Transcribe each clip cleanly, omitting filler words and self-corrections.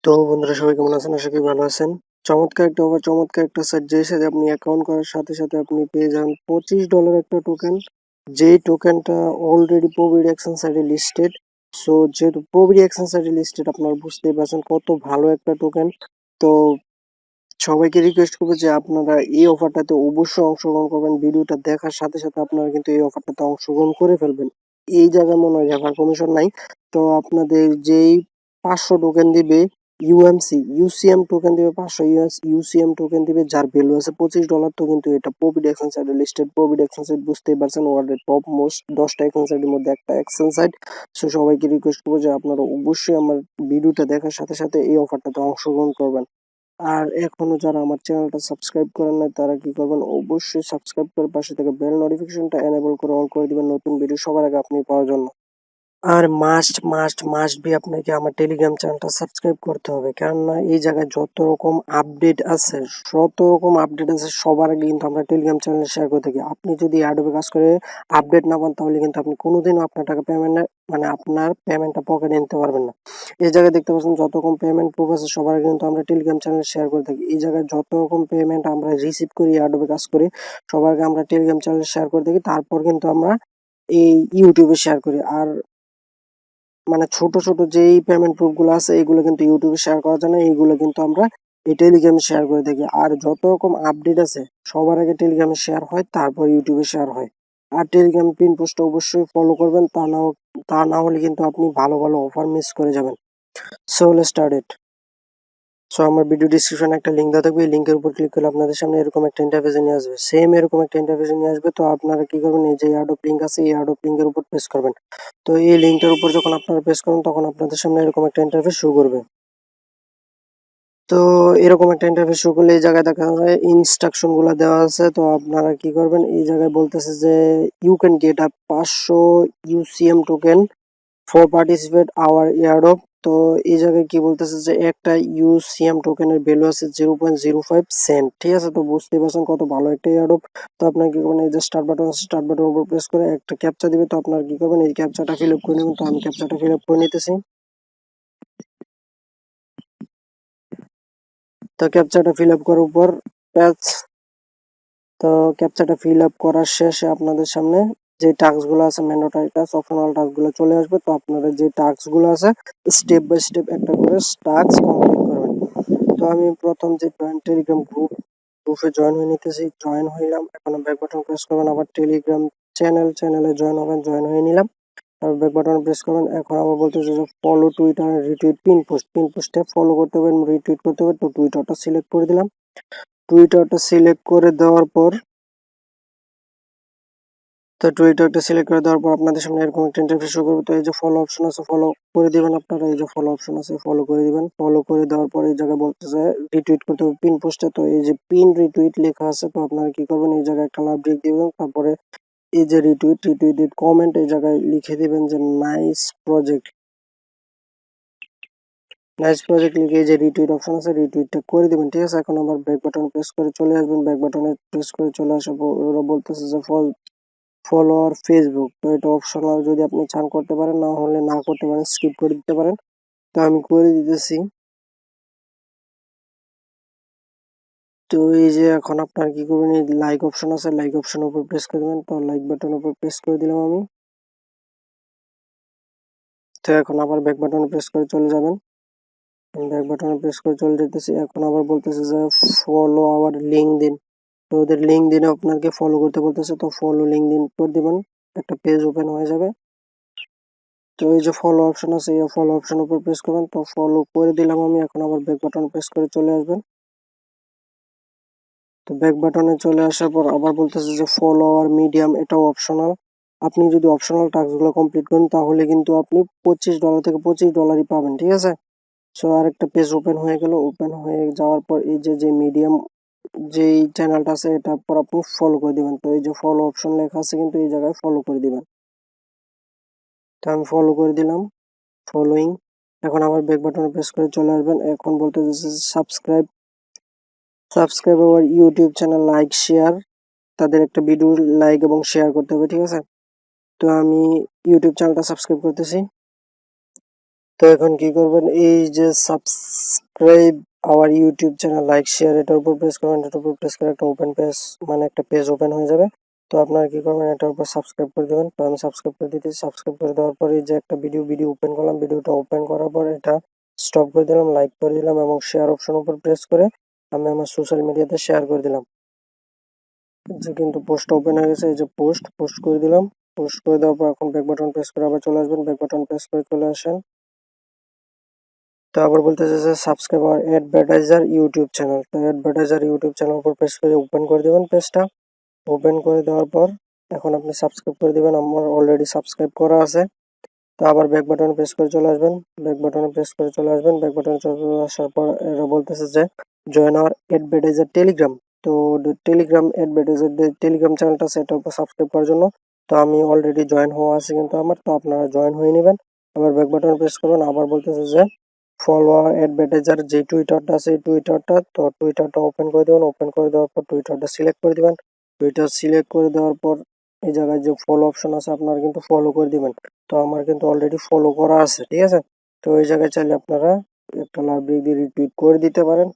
তো বন্ধুরা সবাই কেমন আছেন? আশা করি ভালো আছেন। চমৎকার একটা সাইট যেই সাথে আপনি অ্যাকাউন্ট করার সাথে আপনি পেয়ে যান $25 একটা টোকেন। যেই টোকেনটা অলরেডি প্রোভিড এক্সচেঞ্জ সাইটে লিস্টেড। সো যেহেতু প্রোভিড এক্সচেঞ্জ সাইটে লিস্টেড আপনারা বুঝতেই পারছেন কত ভালো একটা টোকেন। তো সবাইকে রিকোয়েস্ট করবো যে আপনারা এই অফারটাতে অবশ্যই অংশগ্রহণ করবেন। ভিডিওটা দেখার সাথে আপনারা কিন্তু এই অফারটাতে অংশগ্রহণ করে ফেলবেন। এই জায়গায় মনে হয় রেফার কমিশন নাই। তো আপনাদের যেই 500 টোকেন দিবে ইউসিএম টোকেন দিবে 500 ইউসিএম টোকেন দিবে যার ভ্যালু আছে $25। তো কিন্তু এটা প্রভিড এক্সচেঞ্জ সাইটে লিস্টেড। প্রভিড এক্সচেঞ্জ সাইট বুঝতেই পারছেন ওয়ার্ল্ডের টপ মোস্ট 10টা এক্সচেঞ্জ সাইটের মধ্যে একটা এক্সচেঞ্জ সাইট। সো সবাইকে রিকোয়েস্ট করবো যে আপনারা অবশ্যই আমার ভিডিওটা দেখার সাথে এই অফারটাতে অংশগ্রহণ করবেন। আর এখনো যারা আমার চ্যানেলটা সাবস্ক্রাইব করেন নাই তারা কি করবেন, অবশ্যই সাবস্ক্রাইব করে পাশে থেকে বেল নোটিফিকেশনটা এনেবল করে অল করে দিবেন নতুন ভিডিও সবার আগে আপনি পাওয়ার জন্য। আর মাস্ট বি আপনাকে আমার টেলিগ্রাম চ্যানেলটা সাবস্ক্রাইব করতে হবে, কেননা এই জায়গায় যত রকম আপডেট আছে সবার আগে কিন্তু আমরা টেলিগ্রাম চ্যানেলে শেয়ার করে থাকি। আপনি যদি অ্যাডোবে কাজ করে আপডেট না পান তাহলে কিন্তু আপনি কোনোদিনও আপনার টাকা আপনার পেমেন্টটা পকেটে নিতে পারবেন না। এই জায়গায় দেখতে পাচ্ছেন যত রকম পেমেন্ট প্রুফ আছে সবার আগে কিন্তু আমরা টেলিগ্রাম চ্যানেলে শেয়ার করে থাকি। এই জায়গায় যত রকম পেমেন্ট আমরা রিসিভ করি অ্যাডোবে কাজ করে সবার আগে আমরা টেলিগ্রাম চ্যানেলে শেয়ার করে থাকি, তারপর কিন্তু আমরা এই ইউটিউবে শেয়ার করি। আর ছোট যেই পেমেন্ট প্রুফ গুলো আছে এগুলো কিন্তু ইউটিউবে শেয়ার করা যায় না, এইগুলো কিন্তু আমরা এই টেলিগ্রামে শেয়ার করে থাকি। আর যত রকম আপডেট আছে সবার আগে টেলিগ্রামে শেয়ার হয়, তারপর ইউটিউবে শেয়ার হয়। আর টেলিগ্রাম পিন পোস্ট অবশ্যই ফলো করবেন, তা না হলে কিন্তু আপনি ভালো অফার মিস করে যাবেন। So let's start it. So আমার ভিডিও ডিসক্রিপশনে একটা লিঙ্ক দেওয়া থাকবে, এই লিঙ্কের উপর ক্লিক করলে আপনাদের সামনে এরকম একটা ইন্টারফেসে নিয়ে আসবে, সেম এরকম একটা ইন্টারফেসে নিয়ে আসবে। তো আপনারা কি করবেন, এই যে অ্যাডোব লিঙ্ক আছে এই অ্যাডোব লিঙ্কের উপর প্রেস করবেন। তো এই লিঙ্কটার উপর যখন আপনারা প্রেস করবেন তখন আপনাদের সামনে এরকম একটা ইন্টারফেস শো করবে। তো এরকম একটা ইন্টারফেস শো করলে এই জায়গায় দেখা যায় ইনস্ট্রাকশন গুলো দেওয়া আছে। তো আপনারা কি করবেন, এই জায়গায় বলতেছে যে you can get up 500 UCM token for participate our airdrop. তো এই জায়গায় কি বলতেছে যে একটা ইউসিএম টোকেনের ভ্যালু আছে 0.05 সেন্ট। ঠিক আছে, তো বুঝতেই পারছেন কত ভালো একটা এয়ারড্রপ। তো আপনার কি করবেন, এই যে স্টার্ট বাটন আছে স্টার্ট বাটনের উপর প্রেস করে একটা ক্যাপচা দিবে। তো আপনার কি করবেন, এই ক্যাপচাটা ফিল আপ করে নেবেন। তো আমি ক্যাপচাটা ফিল আপ করে নিতেছি। তো ক্যাপচাটা ফিল আপ করার পর প্যাচ তো ক্যাপচাটা ফিল আপ করার শেষে আপনাদের সামনে যে টাস্কগুলো আছে ম্যান্ডেটরি টাস্ক, অপশনাল টাস্কগুলো চলে আসবে। তো আপনারা যে টাস্কগুলো আছে স্টেপ বাই স্টেপ একটা করে টাস্ক কমপ্লিট করবেন। তো আমি প্রথম যে টেলিগ্রাম গ্রুপে জয়েন হয়ে নিতেছি, জয়েন হইলাম। এখন ব্যাক বাটন প্রেস করবেন, আবার টেলিগ্রাম চ্যানেলে জয়েন হবেন, জয়েন হয়ে নিলাম। তারপর ব্যাক বাটন প্রেস করবেন। এখন আবার বলতেছে যে ফলো টুইটার রিটুইট পিন পোস্টে ফলো করতে হবে, রিটুইট করতে হবে। তো টুইটারটা সিলেক্ট করে দিলাম। টুইটারটা সিলেক্ট করে দেওয়ার পর আপনাদের সামনে এরকম একটা ইন্টারফেস শো করবে। তো এই যে ফলো অপশন আছে ফলো করে দিবেন আপনারা, এই যে ফলো অপশন আছে ফলো করে দিবেন। ফলো করে দেওয়ার পর এই জায়গায় বলতেছে রিটুইট করতে হবে পিন পোস্টে। তো এই যে পিন রিটুইট লেখা আছে, তো আপনারা কি করবেন, এই জায়গায় একটা লাভ ব্রেক দিবেন। তারপরে এই যে রিটুইট কমেন্ট এই জায়গায় লিখে দিবেন যে নাইস প্রজেক্ট লিখে এই যে রিটুইট অপশন আছে রিটুইটটা করে দিবেন। ঠিক আছে, এখন আবার ব্যাক বাটন প্রেস করে চলে আসবেন। ব্যাক বাটনে প্রেস করে চলে আসার পর ওরা বলতেছে যে ফলো আর ফেসবুক। তো এটা অপশনাল, যদি আপনি চান করতে পারেন, না হলে না করতে পারেন, স্কিপ করে দিতে পারেন। তো আমি করে দিতেছি। তো এই যে এখন আপনার কি করবেন, এই লাইক অপশন আছে লাইক অপশনের উপর প্রেস করে দেবেন। তো লাইক বাটনের উপর প্রেস করে দিলাম আমি। তো এখন আবার ব্যাক বাটনে প্রেস করে চলে যাবেন। ব্যাক বাটনে প্রেস করে চলে যেতেছি। এখন আবার বলতেছে যে ফলো আওয়ার লিঙ্কডইন। তো ওদের লিঙ্কডইনে আপনাকে ফলো করতে বলতেছে, তো ফলো লিঙ্কডইন করে দিবেন, একটা পেজ ওপেন হয়ে যাবে। তো এই যে ফলো অপশন আছে এই ফলো অপশন উপর প্রেস করবেন। তো ফলো করে দিলাম আমি। এখন আবার ব্যাক বাটন প্রেস করে চলে আসবেন। তো ব্যাক বাটনে চলে আসার পর আবার বলতেছে যে ফলো আওয়ার মিডিয়াম, এটাও অপশনাল। আপনি যদি অপশনাল টাস্কগুলো কমপ্লিট করেন তাহলে কিন্তু আপনি $25 থেকে $25 পাবেন। ঠিক আছে, সো আরেকটা পেজ ওপেন হয়ে গেল। ওপেন হয়ে যাওয়ার পর এই যে মিডিয়াম যেই চ্যানেলটা আছে এটার পর আপনি ফলো করে দিবেন। তো এই যে ফলো অপশন লেখা আছে কিন্তু এই জায়গায় ফলো করে দিবেন। তো আমি ফলো করে দিলাম, ফলোইং। এখন আবার ব্যাক বাটনে প্রেস করে চলে আসবেন। এখন বলতে subscribe our YouTube channel, like share, তাদের একটা ভিডিও লাইক এবং শেয়ার করতে হবে। ঠিক আছে, তো আমি ইউটিউব চ্যানেলটা সাবস্ক্রাইব করতেছি। তো এখন কি করবেন, এই যে subscribe our YouTube channel, like share, এটার উপর প্রেস করবেন। এটার উপর প্রেস করে একটা ওপেন পেজ, মানে একটা পেজ ওপেন হয়ে যাবে। তো আপনারা কি করবেন, এটার উপর সাবস্ক্রাইব করে দেবেন। তো আমি সাবস্ক্রাইব করে দিতেছি। সাবস্ক্রাইব করে দেওয়ার পর এই যে একটা ভিডিও ওপেন করলাম, ভিডিওটা ওপেন করার পর এটা স্টপ করে দিলাম, লাইক করে দিলাম এবং শেয়ার অপশন উপর প্রেস করে আমি আমার সোশ্যাল মিডিয়াতে শেয়ার করে দিলাম। যে কিন্তু পোস্ট ওপেন হয়ে গেছে, এই যে পোস্ট করে দিলাম। পোস্ট করে দেওয়ার পর এখন ব্যাক বাটন প্রেস করে আবার চলে আসবেন। ব্যাক বাটন প্রেস করে চলে আসেন। তো আবার বলতেছে যে subscribe our advertiser YouTube channel. তো অ্যাডভার্টাইজার ইউটিউব চ্যানেল উপর প্রেস করে ওপেন করে দেবেন পেজটা। ওপেন করে দেওয়ার পর এখন আপনি সাবস্ক্রাইব করে দেবেন। আমার অলরেডি সাবস্ক্রাইব করা আছে। তো আবার ব্যাক বাটনে প্রেস করে চলে আসবেন। ব্যাক বাটনে প্রেস করে চলে আসবেন। ব্যাক বাটনে চলে আসার পর এরা বলতেছে যে জয়েন আওয়ার অ্যাডভার্টাইজার টেলিগ্রাম। তো টেলিগ্রাম অ্যাডভার্টাইজার টেলিগ্রাম চ্যানেলটা সেটার উপর সাবস্ক্রাইব করার জন্য তো আমি অলরেডি জয়েন হওয়া আছে কিন্তু আমার, তো আপনারা জয়েন হয়ে নেবেন। আবার ব্যাক বাটনে প্রেস করবেন। আবার বলতেছে যে ফলো আওয়ার অ্যাডভার্টাইজার, যে টুইটারটা আছে এই টুইটারটা, তো টুইটারটা ওপেন করে দেবেন। ওপেন করে দেওয়ার পর টুইটারটা সিলেক্ট করে দিবেন। টুইটার সিলেক্ট করে দেওয়ার পর এই জায়গায় যে ফলো অপশন আছে আপনারা কিন্তু ফলো করে দিবেন। তো আমার কিন্তু অলরেডি ফলো করা আছে, ঠিক আছে। তো এই জায়গায় চাইলে আপনারা একটা লাভ দিয়ে রিটুইট করে দিতে পারেন।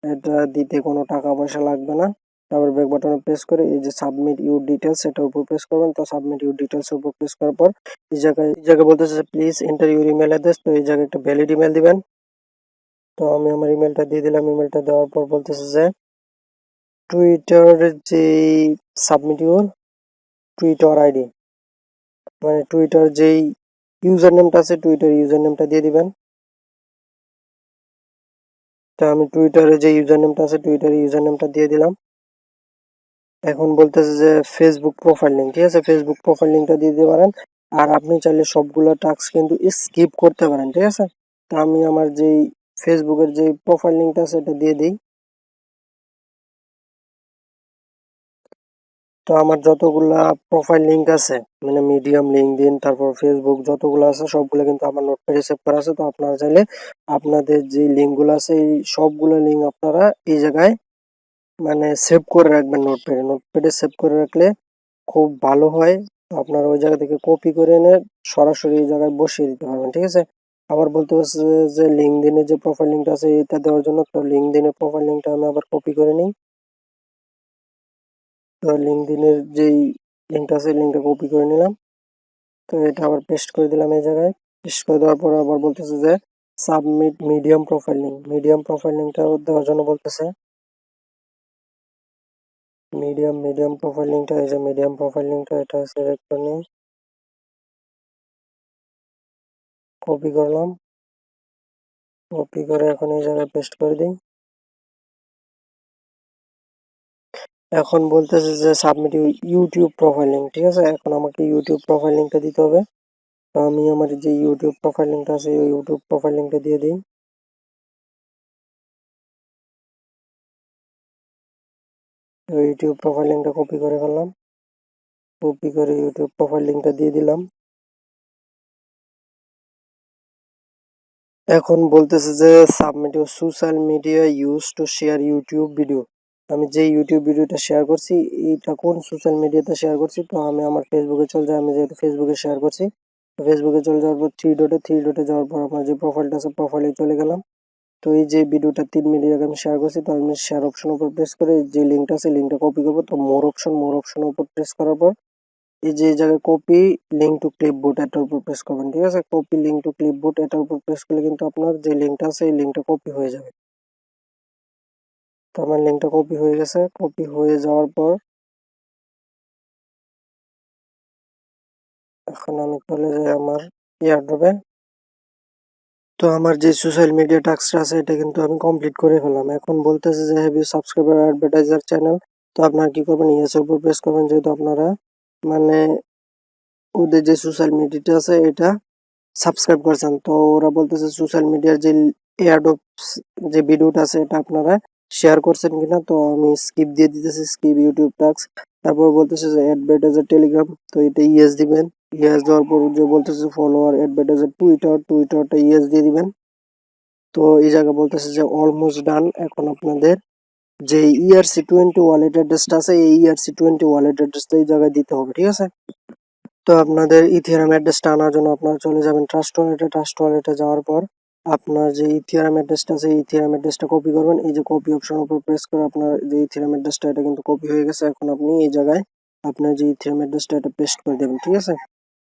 এটা দিতে কোনো টাকা পয়সা লাগবে না। তারপর ব্যাক বাটনে প্রেস করে এই যে সাবমিট ইউর ডিটেলস, এটার উপর প্রেস করবেন। তো সাবমিট ইউর ডিটেলস এর উপর প্রেস করার পর এই জায়গায় বলতেছে please enter your email address. তো এই জায়গায় একটা ভ্যালিড ইমেল দিবেন। তো আমি আমার ইমেলটা দিয়ে দিলাম। ইমেলটা দেওয়ার পর বলতেছে যে টুইটারের যে সাবমিট ইউর টুইটার আইডি, মানে টুইটার যেই ইউজার নেমটা আছে টুইটার ইউজার নেমটা দিয়ে দিবেন। তো আমি টুইটারে যে ইউজার নেমটা আছে টুইটার ইউজার নেমটা দিয়ে দিলাম। এখন বলতেছে যে ফেসবুক প্রোফাইল লিঙ্ক, ঠিক আছে, ফেসবুক প্রোফাইল লিঙ্কটা দিয়ে দিতে পারেন। আর আপনি চাইলে সবগুলো টাস্ক কিন্তু স্কিপ করতে পারেন, ঠিক আছে। তো আমি আমার যেই ফেসবুকের যে প্রোফাইল লিঙ্কটা আছে এটা দিয়ে দিই। তো আমার যতগুলা প্রোফাইল লিঙ্ক আছে, মানে মিডিয়াম, লিঙ্কডইন, তারপর ফেসবুক যতগুলো আছে সবগুলো কিন্তু আমার নোটপ্যাডে সেভ করা আছে। তো আপনারা চাইলে আপনাদের যে লিঙ্কগুলো আছে এই সবগুলো লিঙ্ক আপনারা এই জায়গায় মানে সেভ করে রাখবেন নোটপ্যাডে। নোটপ্যাডে সেভ করে রাখলে খুব ভালো হয়। তো আপনারা ওই জায়গা থেকে কপি করে এনে সরাসরি এই জায়গায় বসিয়ে দিতে পারবেন, ঠিক আছে। আবার বলতে হচ্ছে যে লিঙ্কডইনের যে প্রোফাইল লিঙ্কটা আছে এটা দেওয়ার জন্য, তো লিঙ্কডইনের প্রোফাইল লিঙ্কটা আমি আবার কপি করে নিই। তো লিঙ্কডইনের যেই লিঙ্কটা আছে লিঙ্কটা কপি করে নিলাম। তো এটা আবার পেস্ট করে দিলাম এই জায়গায়। পেস্ট করে দেওয়ার পর আবার বলতেছে যে submit medium profile link. Medium profile লিঙ্কটা দেওয়ার জন্য বলতেছে মিডিয়াম প্রোফাইল লিঙ্কটা, এই যে মিডিয়াম প্রোফাইল লিঙ্কটা এটা সিলেক্ট করে নিই। কপি করলাম। কপি করে এখন এই জায়গায় পেস্ট করে দিই। এখন বলতেছে যে সাবমিট ইউটিউব প্রোফাইল লিঙ্ক, ঠিক আছে। এখন আমাকে ইউটিউব প্রোফাইল লিঙ্কটা দিতে হবে। তো আমি আমার যে ইউটিউব প্রোফাইল লিঙ্কটা আছে ওই ইউটিউব প্রোফাইল লিঙ্কটা দিয়ে দিই। ইউটিউব প্রোফাইল লিঙ্কটা কপি করে ফেললাম। কপি করে ইউটিউব প্রোফাইল লিঙ্কটা দিয়ে দিলাম। এখন বলতেছে যে submit your social media use to share YouTube video. আমি যে ইউটিউব ভিডিওটা শেয়ার করছি এইটা কোন সোশ্যাল মিডিয়াতে শেয়ার করছি, তো আমি আমার ফেসবুকে চলে যাই। আমি যেহেতু ফেসবুকে শেয়ার করছি, ফেসবুকে চলে যাওয়ার পর থ্রি ডটে যাওয়ার পর আমার যে প্রোফাইলটা আছে প্রোফাইলে চলে গেলাম। তো এই যে ভিডিওটা 3 মিনিট আগে আমি শেয়ার করছি, তো আমি শেয়ার অপশন উপর প্রেস করে যে লিঙ্কটা আছে লিঙ্কটা কপি করবো। তো মোর অপশন উপর প্রেস করার পর এই যে জায়গায় কপি লিঙ্ক টু ক্লিপবোর্ড এটার উপর প্রেস করবেন, ঠিক আছে। কপি লিঙ্ক টু ক্লিপবোর্ড এটার উপর প্রেস করলে কিন্তু আপনার যে লিঙ্কটা আছে এই লিঙ্কটা কপি হয়ে যাবে। তো আমার লিঙ্কটা কপি হয়ে গেছে। কপি হয়ে যাওয়ার পর এখন আমি চলে যাই আমার এয়ারড্রপে। তো আমার যে সোশ্যাল মিডিয়া টাস্কটা আছে এটা কিন্তু আমি কমপ্লিট করে ফেললাম। এখন বলতেছে যে have you subscriber advertiser channel. তো আপনারা কি করবেন, ইয়েস এর উপর প্রেস করবেন, যেহেতু আপনারা মানে ওদের যে সোশ্যাল মিডিয়াটা আছে এটা সাবস্ক্রাইব করছেন। তো ওরা বলতেছে সোশ্যাল মিডিয়ার যে এয়ারড্রপ যে ভিডিওটা আছে এটা আপনারা শেয়ার করছেন কিনা। তো আমি স্কিপ দিয়ে দিতেছি, স্কিপ ইউটিউব টাস্ক। তারপর বলতেছে যে অ্যাডভার্টাইজার টেলিগ্রাম, তো এটা ইয়েস দিবেন। ইয়েস দেওয়ার পর যে বলতেছে ফলোয়ার অ্যাডভার্টাইজার টুইটারটা ইয়েস দিয়ে দিবেন। তো এই জায়গায় বলতেছে যে অলমোস্ট ডান। এখন আপনাদের যে ERC20 ওয়ালেট অ্যাড্রেসটা আছে এই ERC20 ওয়ালেট অ্যাড্রেসটা এই জায়গায় দিতে হবে, ঠিক আছে। তো আপনাদের ইথিরিয়াম অ্যাড্রেসটা আনার জন্য আপনারা চলে যাবেন ট্রাস্ট ওয়ালেটে। ট্রাস্ট ওয়ালেটে যাওয়ার পর আপনার যে ইথিরিয়াম অ্যাড্রেসটা আছে, ইথিরিয়াম অ্যাড্রেসটা কপি করবেন। এই যে কপি অপশনের উপর প্রেস করে আপনার যে ইথিরিয়াম অ্যাড্রেসটা এটা কিন্তু কপি হয়ে গেছে। এখন আপনি এই জায়গায় আপনার যে ইথিরিয়াম অ্যাড্রেসটা এটা পেস্ট করে দেবেন, ঠিক আছে?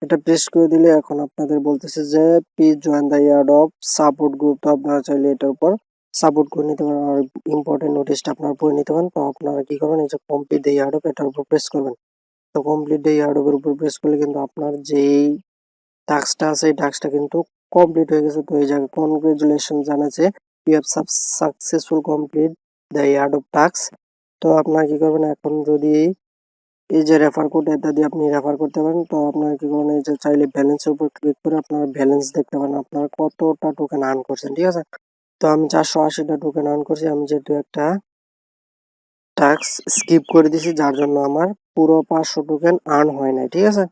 এটা পেস্ট করে দিলে এখন আপনাদের বলতেছে যে please join the airdrop support group. তো আপনারা চাইলে এটার উপর সাপোর্ট করে নিতে পারেন আর ইম্পর্টেন্ট নোটিশটা আপনারা পড়ে নিতে পারেন। তো আপনারা কি করবেন, এই যে কমপ্লিট দ্য ইয়ারড্রপ এটার উপর প্রেস করবেন। তো কমপ্লিট দ্য ইয়ারড্রপের উপর প্রেস করলে কিন্তু আপনার যেই টাস্কটা আছে এই টাস্কটা কিন্তু কমপ্লিট হয়ে গেছে। তো এই জায়গায় কনগ্রেচুলেশন জানাচ্ছে, you have successful complete the airdrop task. তো আপনারা কি করবেন, এখন যদি এই যে রেফার কোড এটা দিয়ে আপনি রেফার করতে পারেন। তো আপনারা কি করবেন, এই যে চাইলে ব্যালেন্সের উপর ক্লিক করে আপনারা ব্যালেন্স দেখতে পারেন আপনারা কতটা টোকেন আর্ন করছেন, ঠিক আছে? তো আমি 480টা টোকেন আর্ন করছি। আমি যেহেতু একটা টাস্ক স্কিপ করে দিয়েছি যার জন্য আমার পুরো 500 টোকেন আর্ন হয় নাই, ঠিক আছে?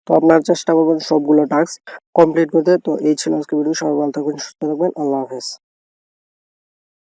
তো আপনারা চেষ্টা করবেন সবগুলো টাস্ক কমপ্লিট করতে। তো এই ছিল আজকে ভিডিও। সবাই ভালো থাকবেন, সুস্থ থাকবেন। আল্লাহ হাফেজ।